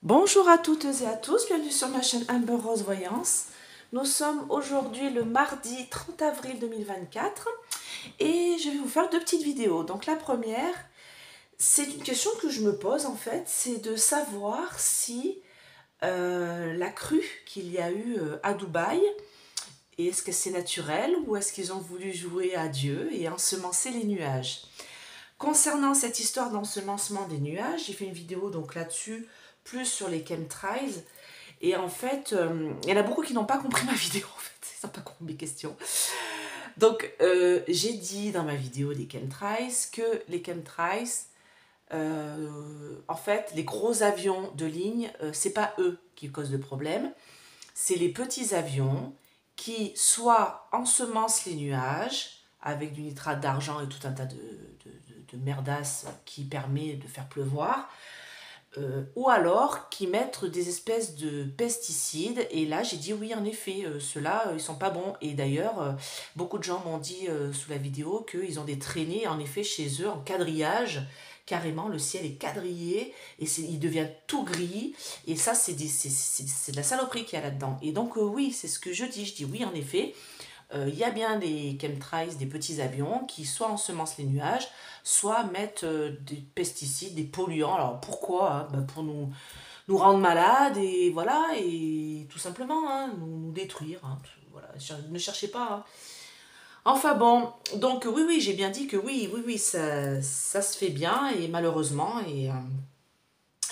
Bonjour à toutes et à tous, bienvenue sur ma chaîne Amber Rose Voyance. Nous sommes aujourd'hui le mardi 30 avril 2024 et je vais vous faire deux petites vidéos. Donc la première, c'est une question que je me pose en fait, c'est de savoir si la crue qu'il y a eu à Dubaï, est-ce que c'est naturel ou est-ce qu'ils ont voulu jouer à Dieu et ensemencer les nuages. Concernant cette histoire d'ensemencement des nuages, j'ai fait une vidéo donc là-dessus, plus sur les chemtrails. Et en fait, il y en a beaucoup qui n'ont pas compris ma vidéo, en fait. Ils n'ont pas compris mes questions. Donc, j'ai dit dans ma vidéo des chemtrails que les chemtrails, en fait, les gros avions de ligne, c'est pas eux qui causent le problème. C'est les petits avions qui soit ensemencent les nuages avec du nitrate d'argent et tout un tas de merdasse qui permet de faire pleuvoir, ou alors qui mettent des espèces de pesticides. Et là j'ai dit oui, en effet, ceux-là ils sont pas bons. Et d'ailleurs beaucoup de gens m'ont dit sous la vidéo qu'ils ont des traînées en effet chez eux en quadrillage. Carrément, le ciel est quadrillé et il devient tout gris. Et ça, c'est de la saloperie qu'il y a là-dedans. Et donc, oui, c'est ce que je dis. Je dis oui, en effet, il y a bien des chemtrails, des petits avions qui soit ensemencent les nuages, soit mettent des pesticides, des polluants. Alors pourquoi hein? Ben pour nous rendre malades et voilà, et tout simplement hein, nous détruire. Hein. Voilà, ne cherchez pas. Hein. Enfin bon, donc oui, j'ai bien dit que oui, ça se fait bien et malheureusement, et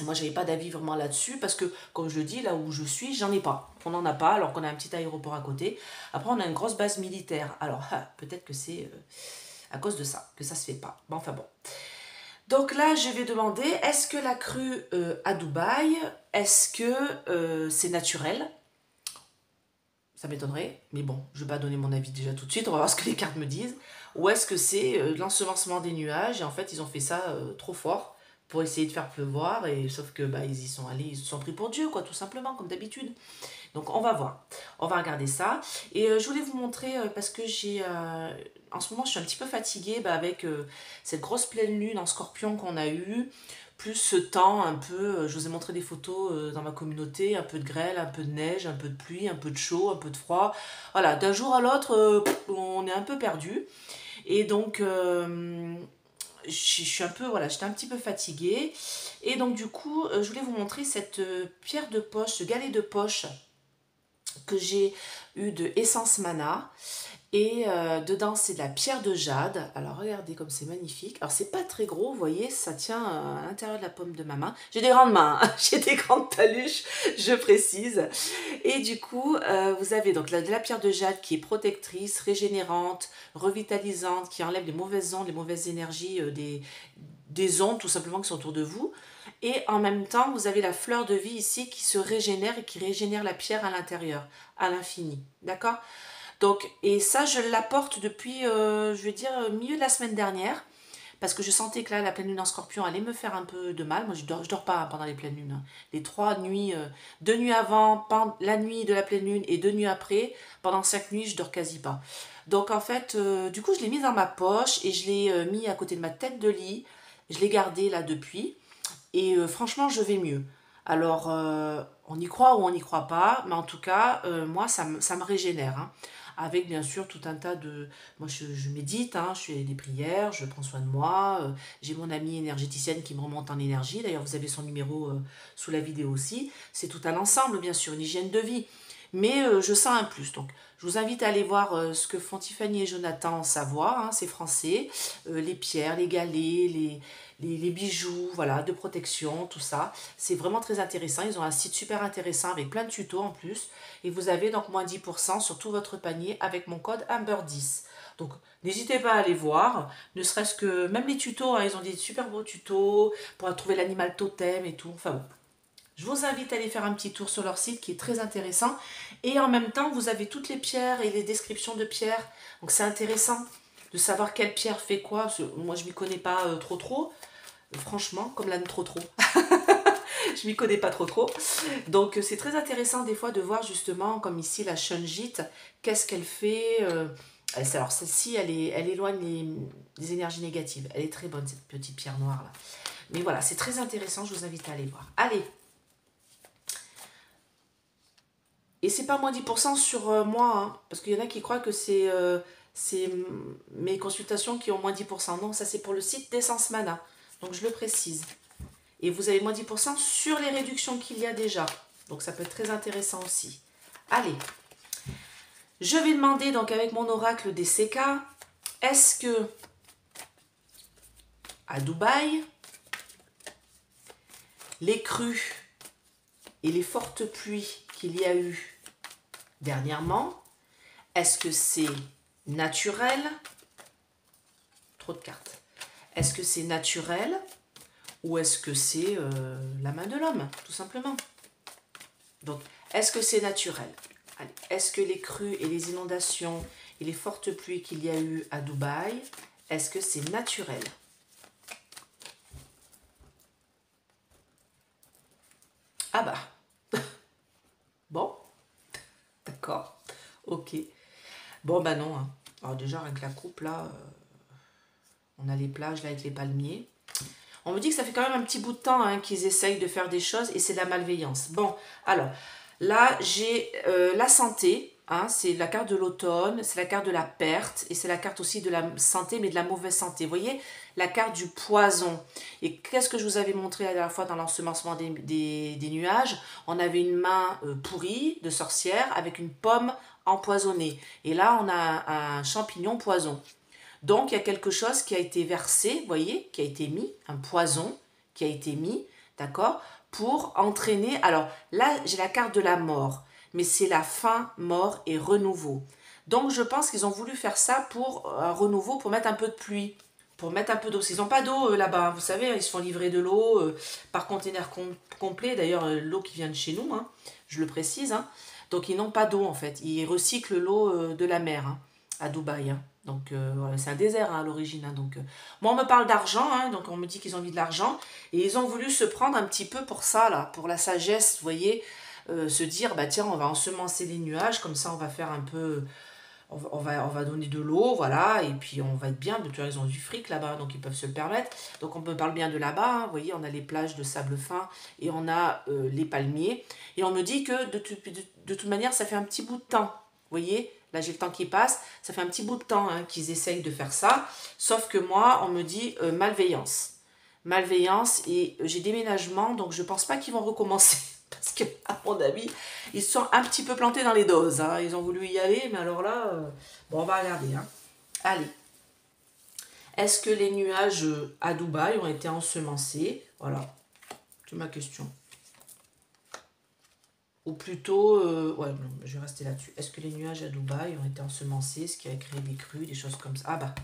moi j'avais pas d'avis vraiment là-dessus parce que comme je le dis, là où je suis, j'en ai pas. On n'en a pas alors qu'on a un petit aéroport à côté. Après on a une grosse base militaire. Alors peut-être que c'est à cause de ça que ça se fait pas. Bon, enfin bon. Donc là je vais demander, est-ce que la crue à Dubaï, est-ce que c'est naturel? Ça m'étonnerait, mais bon, je vais pas donner mon avis déjà tout de suite, on va voir ce que les cartes me disent. Ou est-ce que c'est l'ensemencement des nuages, et en fait ils ont fait ça trop fort pour essayer de faire pleuvoir, et sauf que bah, ils y sont allés, ils se sont pris pour Dieu, quoi, tout simplement, comme d'habitude. Donc on va voir, on va regarder ça. Et je voulais vous montrer, parce que en ce moment je suis un petit peu fatiguée avec cette grosse pleine lune en scorpion qu'on a eue, plus ce temps un peu, je vous ai montré des photos dans ma communauté, un peu de grêle, un peu de neige, un peu de pluie, un peu de chaud, un peu de froid. Voilà, d'un jour à l'autre, on est un peu perdu. Et donc, je suis un peu, voilà, j'étais un petit peu fatiguée. Et donc, du coup, je voulais vous montrer cette pierre de poche, ce galet de poche que j'ai eu de Essence Mana. Et dedans, c'est de la pierre de jade. Alors, regardez comme c'est magnifique. Alors, c'est pas très gros, vous voyez, ça tient à l'intérieur de la paume de ma main. J'ai des grandes mains, hein. J'ai des grandes paluches, je précise. Et du coup, vous avez donc de la pierre de jade qui est protectrice, régénérante, revitalisante, qui enlève les mauvaises ondes, les mauvaises énergies des ondes tout simplement qui sont autour de vous. Et en même temps, vous avez la fleur de vie ici qui se régénère et qui régénère la pierre à l'intérieur, à l'infini. D'accord ? Donc, et ça, je l'apporte depuis, je vais dire, milieu de la semaine dernière, parce que je sentais que là, la pleine lune en scorpion allait me faire un peu de mal. Moi, je dors pas pendant les pleines lunes. Hein. Les 3 nuits, 2 nuits avant, la nuit de la pleine lune et 2 nuits après, pendant 5 nuits, je dors quasi pas. Donc, en fait, du coup, je l'ai mis dans ma poche et je l'ai mis à côté de ma tête de lit. Je l'ai gardé là depuis. Et franchement, je vais mieux. Alors, on y croit ou on n'y croit pas, mais en tout cas, moi, ça me régénère. Hein. Avec bien sûr tout un tas de... Moi, je médite, hein, je fais des prières, je prends soin de moi. J'ai mon amie énergéticienne qui me remonte en énergie. D'ailleurs, vous avez son numéro sous la vidéo aussi. C'est tout un ensemble, bien sûr, une hygiène de vie. Mais je sens un plus. Donc, je vous invite à aller voir ce que font Tiffany et Jonathan en Savoie, hein, c'est français. Les pierres, les galets, les bijoux, voilà, de protection, tout ça. C'est vraiment très intéressant. Ils ont un site super intéressant avec plein de tutos en plus. Et vous avez donc moins 10% sur tout votre panier avec mon code Amber10. Donc, n'hésitez pas à aller voir, ne serait-ce que, même les tutos, hein, ils ont des super beaux tutos pour trouver l'animal totem et tout. Enfin bon. Je vous invite à aller faire un petit tour sur leur site qui est très intéressant. Et en même temps, vous avez toutes les pierres et les descriptions de pierres. Donc c'est intéressant de savoir quelle pierre fait quoi. Parce que moi, je m'y connais pas trop. Franchement, comme l'âne trop. Je m'y connais pas trop. Donc c'est très intéressant des fois de voir justement, comme ici, la shungite, qu'est-ce qu'elle fait. Alors celle-ci, elle éloigne les énergies négatives. Elle est très bonne, cette petite pierre noire là. Mais voilà, c'est très intéressant, je vous invite à aller voir. Allez! Et c'est pas moins 10% sur moi, hein, parce qu'il y en a qui croient que c'est mes consultations qui ont moins 10%. Non, ça c'est pour le site d'Essence Mana. Donc je le précise. Et vous avez moins 10% sur les réductions qu'il y a déjà. Donc ça peut être très intéressant aussi. Allez, je vais demander donc avec mon oracle des CK, est-ce que à Dubaï, les crues et les fortes pluies qu'il y a eu dernièrement, est-ce que c'est naturel? Trop de cartes. Est-ce que c'est naturel ou est-ce que c'est la main de l'homme, tout simplement? Donc, est-ce que c'est naturel? Est-ce que les crues et les inondations et les fortes pluies qu'il y a eu à Dubaï, est-ce que c'est naturel? Ah bah, bon, d'accord, ok. Bon bah non, hein. Alors déjà avec la coupe là, on a les plages là avec les palmiers. On me dit que ça fait quand même un petit bout de temps hein, qu'ils essayent de faire des choses et c'est de la malveillance. Bon, alors, là, j'ai la santé, hein, c'est la carte de l'automne, c'est la carte de la perte et c'est la carte aussi de la santé, mais de la mauvaise santé. Vous voyez, la carte du poison. Et qu'est-ce que je vous avais montré la dernière fois dans l'ensemencement des nuages? On avait une main pourrie de sorcière avec une pomme empoisonnée. Et là, on a un champignon poison. Donc, il y a quelque chose qui a été versé, vous voyez, qui a été mis, un poison qui a été mis, d'accord, pour entraîner. Alors, là, j'ai la carte de la mort, mais c'est la fin, mort et renouveau. Donc, je pense qu'ils ont voulu faire ça pour un renouveau, pour mettre un peu de pluie, pour mettre un peu d'eau. Ils n'ont pas d'eau là-bas, vous savez, ils se font livrer de l'eau par container complet. D'ailleurs, l'eau qui vient de chez nous, hein, je le précise. Hein. Donc, ils n'ont pas d'eau, en fait. Ils recyclent l'eau de la mer, hein, à Dubaï, hein. Donc, voilà, c'est un désert hein, à l'origine. Hein, donc, moi, on me parle d'argent, hein, donc on me dit qu'ils ont envie de l'argent. Et ils ont voulu se prendre un petit peu pour ça, là, pour la sagesse, vous voyez, se dire, bah tiens, on va ensemencer les nuages, comme ça, on va faire un peu, on va donner de l'eau, voilà, et puis on va être bien. Tu vois, ils ont du fric là-bas, donc ils peuvent se le permettre. Donc, on me parle bien de là-bas, hein, vous voyez, on a les plages de sable fin et on a les palmiers. Et on me dit que de toute manière, ça fait un petit bout de temps, vous voyez. Là, j'ai le temps qui passe. Ça fait un petit bout de temps hein, qu'ils essayent de faire ça. Sauf que moi, on me dit malveillance. Malveillance et j'ai déménagement. Donc, je ne pense pas qu'ils vont recommencer. Parce que, à mon avis, ils se sont un petit peu plantés dans les doses. Hein. Ils ont voulu y aller. Mais alors là, bon, on va regarder. Hein. Allez. Est-ce que les nuages à Dubaï ont été ensemencés? Voilà. C'est ma question. Ou plutôt, ouais, non, je vais rester là-dessus. Est-ce que les nuages à Dubaï ont été ensemencés, ce qui a créé des crues, des choses comme ça? Ah bah.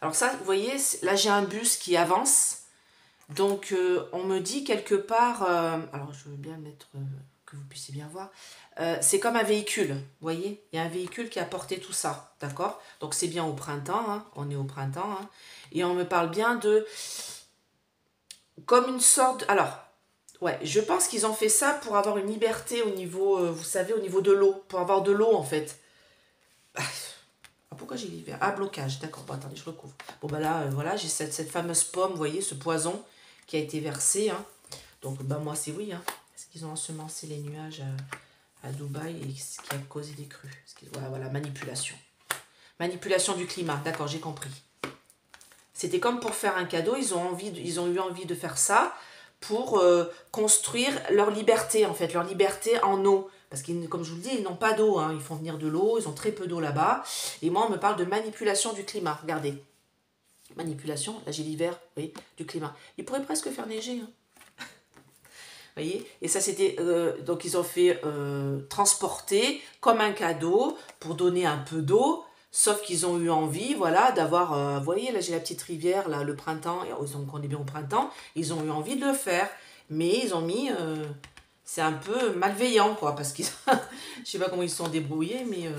Alors ça, vous voyez, là j'ai un bus qui avance. Donc on me dit quelque part, alors je veux bien mettre, que vous puissiez bien voir. C'est comme un véhicule, vous voyez? Il y a un véhicule qui a porté tout ça, d'accord? Donc c'est bien au printemps, hein, on est au printemps. Hein, et on me parle bien de... Comme une sorte... Alors, ouais, je pense qu'ils ont fait ça pour avoir une liberté au niveau, vous savez, au niveau de l'eau. Pour avoir de l'eau, en fait. Ah, pourquoi j'ai l'hiver? Ah, blocage, d'accord. Bon, attendez, je recouvre. Bon, bah là, voilà, j'ai cette fameuse pomme, vous voyez, ce poison qui a été versé. Hein. Donc, bah moi, c'est oui. Hein. Est-ce qu'ils ont ensemencé les nuages à Dubaï et ce qui a causé des crues? Voilà, voilà, manipulation. Manipulation du climat, d'accord, j'ai compris. C'était comme pour faire un cadeau, ils ont eu envie de faire ça pour construire leur liberté, en fait, leur liberté en eau. Parce que, comme je vous le dis, ils n'ont pas d'eau, hein. Ils font venir de l'eau, ils ont très peu d'eau là-bas. Et moi, on me parle de manipulation du climat, regardez. Manipulation, là j'ai l'hiver, vous voyez, du climat. Ils pourraient presque faire neiger, hein. Vous voyez? Et ça, c'était... donc, ils ont fait transporter comme un cadeau pour donner un peu d'eau. Sauf qu'ils ont eu envie, voilà, d'avoir... vous voyez, là, j'ai la petite rivière, là, le printemps. Donc, on est bien au printemps. Ils ont eu envie de le faire. Mais ils ont mis... c'est un peu malveillant, quoi. Parce qu'ils... je sais pas comment ils se sont débrouillés, mais...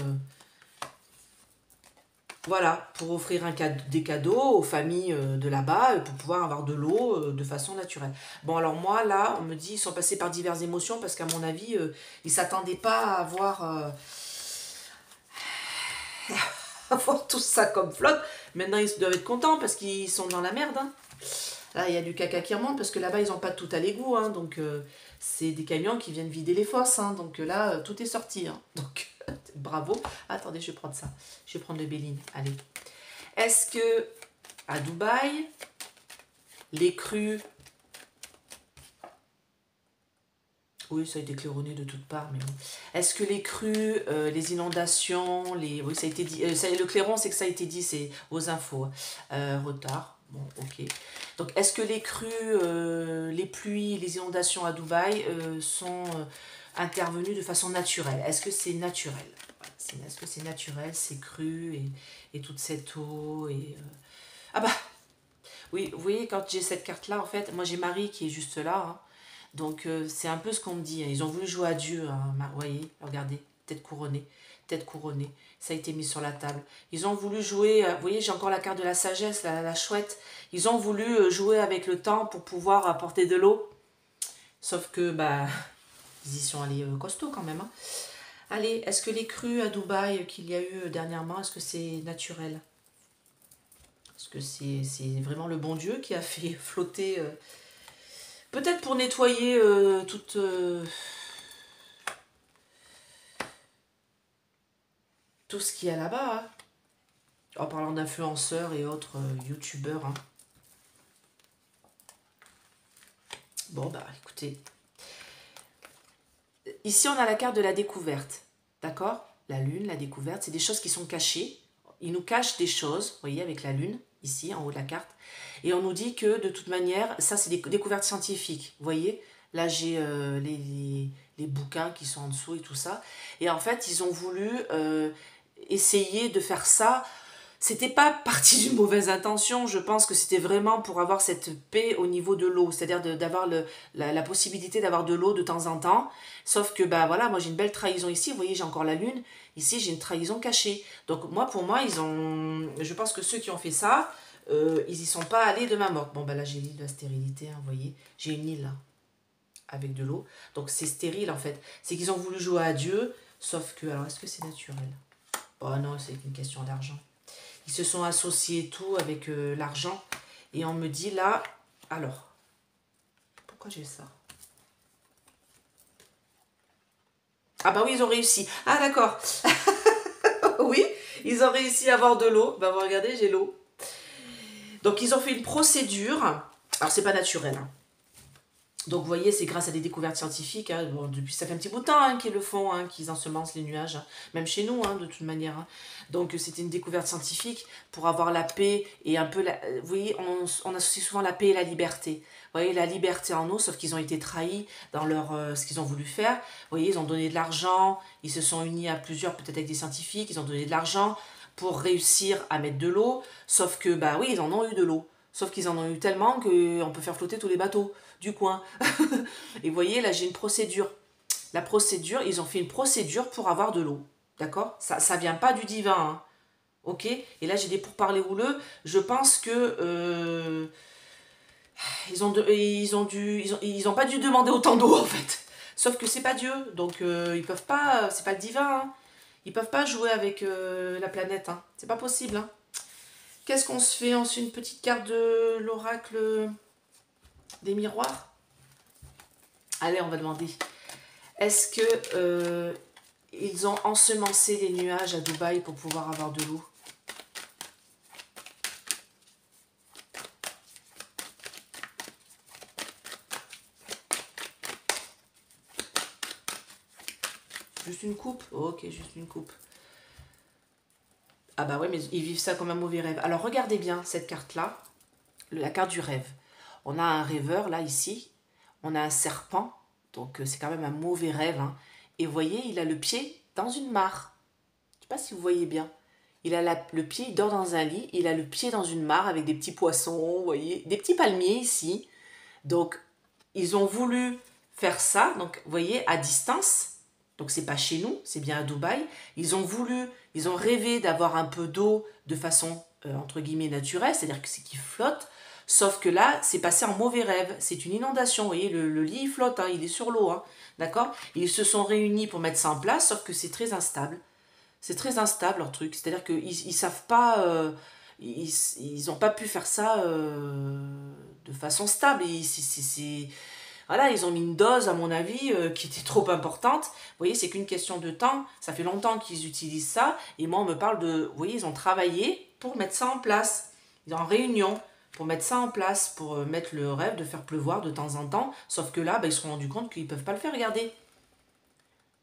voilà, pour offrir des cadeaux aux familles de là-bas, pour pouvoir avoir de l'eau de façon naturelle. Bon, alors moi, là, on me dit, ils sont passés par diverses émotions, parce qu'à mon avis, ils ne s'attendaient pas à avoir, avoir tout ça comme flotte. Maintenant, ils doivent être contents, parce qu'ils sont dans la merde. Hein. Là, il y a du caca qui remonte parce que là-bas, ils n'ont pas tout à l'égout. Hein, donc, c'est des camions qui viennent vider les fosses. Hein, donc là, tout est sorti. Hein, donc, bravo. Attendez, je vais prendre ça. Je vais prendre le Béline. Allez. Est-ce que à Dubaï, les crues... Oui, ça a été claironné de toutes parts, mais bon. Est-ce que les crues, les inondations, les... Oui, ça a été dit. Le clairon, c'est que ça a été dit, c'est aux infos. Retard. Bon, ok. Donc, est-ce que les crues, les pluies, les inondations à Dubaï sont intervenues de façon naturelle? Est-ce que c'est naturel? Voilà, est-ce que c'est naturel, ces crues et toute cette eau et, Ah bah, oui, vous voyez, quand j'ai cette carte-là, en fait, moi j'ai Marie qui est juste là, hein. Donc c'est un peu ce qu'on me dit, hein. Ils ont voulu jouer à Dieu, hein. Vous voyez, regardez, tête couronnée, tête couronnée. Ça a été mis sur la table. Ils ont voulu jouer, vous voyez, j'ai encore la carte de la sagesse, la chouette. Ils ont voulu jouer avec le temps pour pouvoir apporter de l'eau. Sauf que, bah, ils y sont allés costaud quand même, hein. Allez, est-ce que les crues à Dubaï qu'il y a eu dernièrement, est-ce que c'est naturel? Est-ce que c'est vraiment le bon Dieu qui a fait flotter... peut-être pour nettoyer tout ce qu'il y a là-bas, hein. En parlant d'influenceurs et autres youtubeurs, hein. Bon, bah écoutez. Ici, on a la carte de la découverte. D'accord? La lune, la découverte, c'est des choses qui sont cachées. Ils nous cachent des choses, vous voyez, avec la lune, ici, en haut de la carte. Et on nous dit que, de toute manière, ça, c'est des découvertes scientifiques. Vous voyez? Là, j'ai les bouquins qui sont en dessous et tout ça. Et en fait, ils ont voulu essayer de faire ça. C'était pas parti d'une mauvaise intention, je pense que c'était vraiment pour avoir cette paix au niveau de l'eau, c'est-à-dire d'avoir la possibilité d'avoir de l'eau de temps en temps. Sauf que, bah voilà, moi j'ai une belle trahison ici, vous voyez, j'ai encore la lune, ici j'ai une trahison cachée. Donc moi, pour moi, je pense que ceux qui ont fait ça, ils y sont pas allés de main morte. Bon, bah là j'ai l'île de la stérilité, hein, vous voyez, j'ai une île là, avec de l'eau. Donc c'est stérile en fait. C'est qu'ils ont voulu jouer à Dieu, sauf que, alors est-ce que c'est naturel? Oh non, c'est une question d'argent. Ils se sont associés et tout avec l'argent. Et on me dit là, alors, pourquoi j'ai ça? Ah bah oui, ils ont réussi. Ah d'accord. Oui, ils ont réussi à avoir de l'eau. Bah vous regardez, j'ai l'eau. Donc ils ont fait une procédure. Alors c'est pas naturel, hein. Donc vous voyez, c'est grâce à des découvertes scientifiques, hein. Bon, depuis ça fait un petit bout de temps, hein, qu'ils le font, hein, qu'ils ensemencent les nuages, hein. Même chez nous, hein, de toute manière, hein. Donc c'était une découverte scientifique pour avoir la paix et un peu, vous voyez, on associe souvent la paix et la liberté. Vous voyez, la liberté en nous, sauf qu'ils ont été trahis dans ce qu'ils ont voulu faire. Vous voyez, ils ont donné de l'argent, ils se sont unis à plusieurs, peut-être avec des scientifiques, ils ont donné de l'argent pour réussir à mettre de l'eau, sauf que, bah oui, ils en ont eu de l'eau. Sauf qu'ils en ont eu tellement qu'on peut faire flotter tous les bateaux du coin. Et vous voyez, là, j'ai une procédure. La procédure, ils ont fait une procédure pour avoir de l'eau. D'accord? Ça vient pas du divin, hein. Ok? Et là, j'ai des pourparlers houleux. Je pense que... ils ont pas dû demander autant d'eau, en fait. Sauf que c'est pas Dieu. Donc, ils peuvent pas... C'est pas le divin, hein. Ils peuvent pas jouer avec la planète, hein. C'est pas possible, hein. Qu'est-ce qu'on se fait ensuite? Une petite carte de l'oracle des miroirs. Allez, on va demander. Est-ce que ils ont ensemencé les nuages à Dubaï pour pouvoir avoir de l'eau? Juste une coupe? Ok, juste une coupe. Ah bah ouais, mais ils vivent ça comme un mauvais rêve. Alors regardez bien cette carte-là, la carte du rêve. On a un rêveur, là, ici. On a un serpent. Donc c'est quand même un mauvais rêve, hein. Et vous voyez, il a le pied dans une mare. Je ne sais pas si vous voyez bien. Il a le pied, il dort dans un lit. Il a le pied dans une mare avec des petits poissons, vous voyez. Des petits palmiers ici. Donc, ils ont voulu faire ça, donc vous voyez, à distance. Donc c'est pas chez nous, c'est bien à Dubaï. Ils ont rêvé d'avoir un peu d'eau de façon entre guillemets naturelle, c'est-à-dire que c'est qui flotte. Sauf que là, c'est passé en mauvais rêve. C'est une inondation. Vous voyez, le lit il flotte, hein, il est sur l'eau, hein, d'accord? Ils se sont réunis pour mettre ça en place, sauf que c'est très instable. C'est très instable leur truc. C'est-à-dire qu'ils savent pas, ils ont pas pu faire ça de façon stable. Voilà, ils ont mis une dose, à mon avis, qui était trop importante. Vous voyez, c'est qu'une question de temps. Ça fait longtemps qu'ils utilisent ça. Et moi, on me parle de... Vous voyez, ils ont travaillé pour mettre ça en place. Ils sont en réunion pour mettre ça en place, pour mettre le rêve de faire pleuvoir de temps en temps. Sauf que là, ils se sont rendus compte qu'ils ne peuvent pas le faire. Regardez.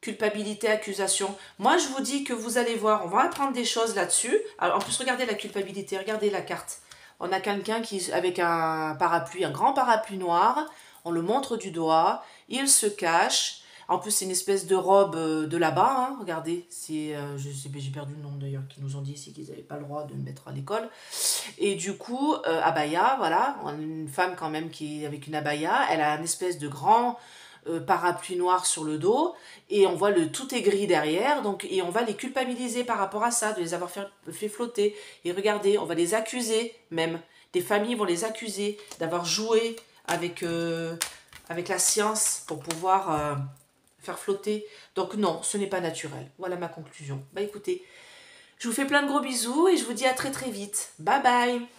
Culpabilité, accusation. Moi, je vous dis que vous allez voir, on va apprendre des choses là-dessus. Alors, en plus, regardez la culpabilité, regardez la carte. On a quelqu'un qui, avec un parapluie, un grand parapluie noir, on le montre du doigt, il se cache. En plus, c'est une espèce de robe de là-bas, hein. Regardez, c'est, je sais, j'ai perdu le nom d'ailleurs, qui nous ont dit ici qu'ils n'avaient pas le droit de le mettre à l'école. Et du coup, abaya, voilà, on a une femme quand même qui est avec une abaya, elle a une espèce de grand parapluie noir sur le dos, et on voit le tout est gris derrière, donc, et on va les culpabiliser par rapport à ça, de les avoir fait flotter. Et regardez, on va les accuser même. Des familles vont les accuser d'avoir joué avec la science pour pouvoir faire flotter. Donc non, ce n'est pas naturel. Voilà ma conclusion. Écoutez, je vous fais plein de gros bisous et je vous dis à très très vite. Bye bye.